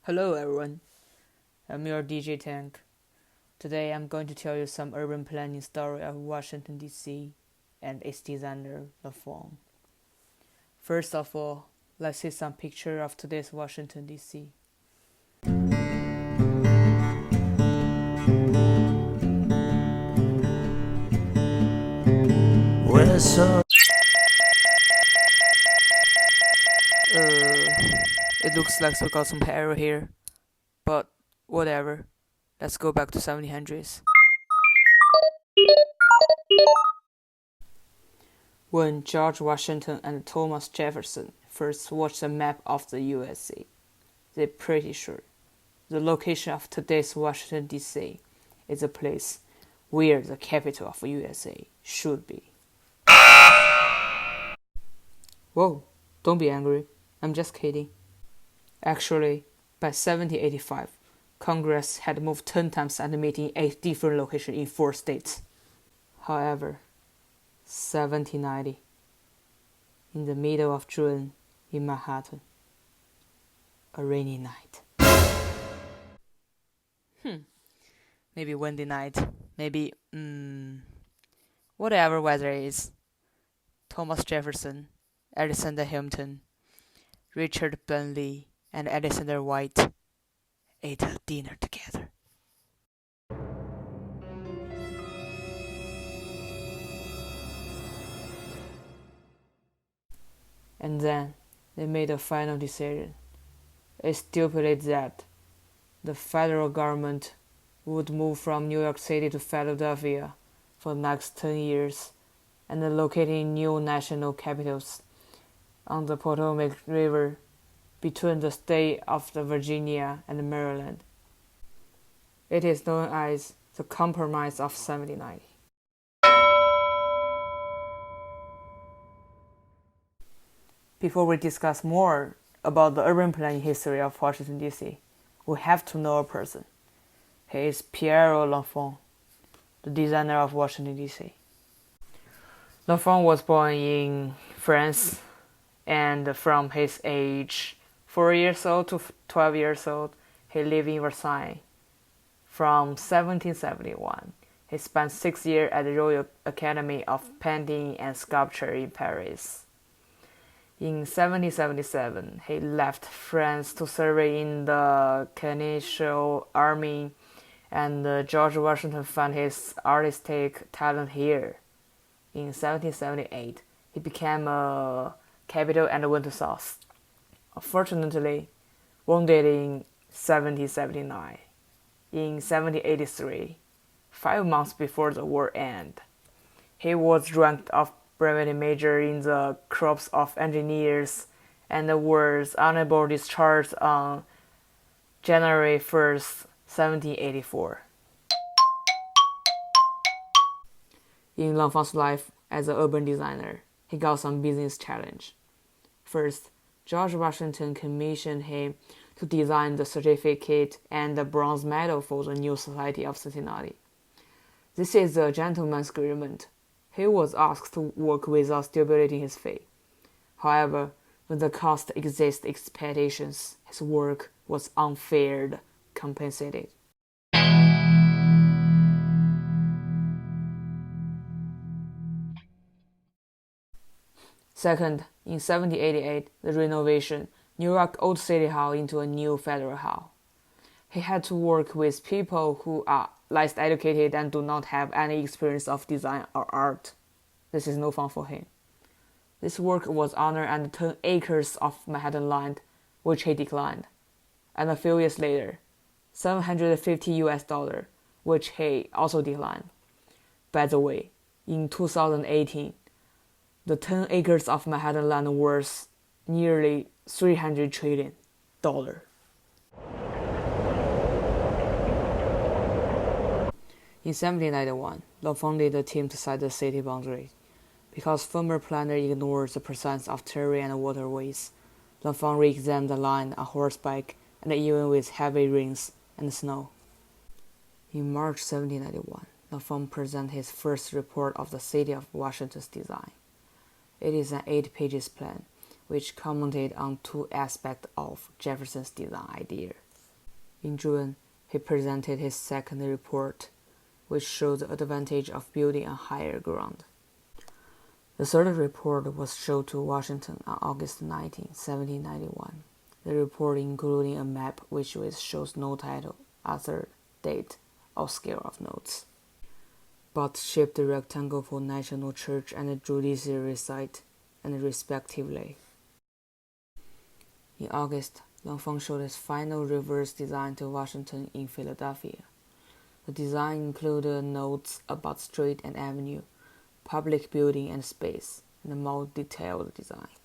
Hello everyone, I'm your DJ Tank. Today I'm going to tell you some urban planning story of Washington DC and its designer LaFon. First of all, let's see some picture of today's Washington DC. It looks like we got some error here, but whatever. Let's go back to 1700s. When George Washington and Thomas Jefferson first watched a map of the USA, they're pretty sure the location of today's Washington DC is a place where the capital of USA should be. Whoa, don't be angry. I'm just kidding. Actually, by 1785, Congress had moved 10 times and met in 8 different locations in 4 states. However, 1790, in the middle of June in Manhattan, a rainy night. Maybe windy night, maybe, whatever weather is. Thomas Jefferson, Alexander Hamilton, Richard Burnley, and Alexander White ate a dinner together. And then they made a final decision. It stipulated that the federal government would move from New York City to Philadelphia for the next 10 years and locating new national capitals on the Potomac River between the state of Virginia and Maryland. It is known as the Compromise of 1790. Before we discuss more about the urban planning history of Washington, D.C., we have to know a person. He is Pierre LaFon, the designer of Washington, D.C. LaFon was born in France, and from his age 4 years old to 12 years old, he lived in Versailles. From 1771, he spent 6 years at the Royal Academy of Painting and Sculpture in Paris. In 1777, he left France to serve in the Continental Army, and George Washington found his artistic talent here. In 1778, he became a capital and went south. Unfortunately, wounded in 1779. In 1783, 5 months before the war ended, he was ranked of brevet major in the Corps of Engineers and was honorably discharged on January 1st, 1784. In LaFon's life as an urban designer, he got some business challenge. First, George Washington commissioned him to design the certificate and the bronze medal for the new Society of Cincinnati. This is a gentleman's agreement. He was asked to work without stipulating his fee. However, when the cost exceeded expectations, his work was unfairly compensated. Second, in 1788, the renovation New York Old City Hall into a new federal hall. He had to work with people who are less educated and do not have any experience of design or art. This is no fun for him. This work was honored and 10 acres of Manhattan land, which he declined. And a few years later, $750, which he also declined. By the way, in 2018, the 10 acres of Manhattan land worth nearly $300 trillion. In 1791, LaFon led the team to set the city boundaries. Because former planner ignored the presence of terrain and waterways, LaFon re-examined the line on horseback and even with heavy rains and snow. In March 1791, LaFon presented his first report of the city of Washington's design. It is an 8-page plan, which commented on 2 aspects of Jefferson's design idea. In June, he presented his second report, which showed the advantage of building on higher ground. The third report was shown to Washington on August 19, 1791. The report including a map which shows no title, author, date, or scale of notes, but shaped the rectangle for National Church and Judiciary site, and respectively. In August, L'Enfant showed his final reverse design to Washington in Philadelphia. The design included notes about street and avenue, public building and space, and a more detailed design.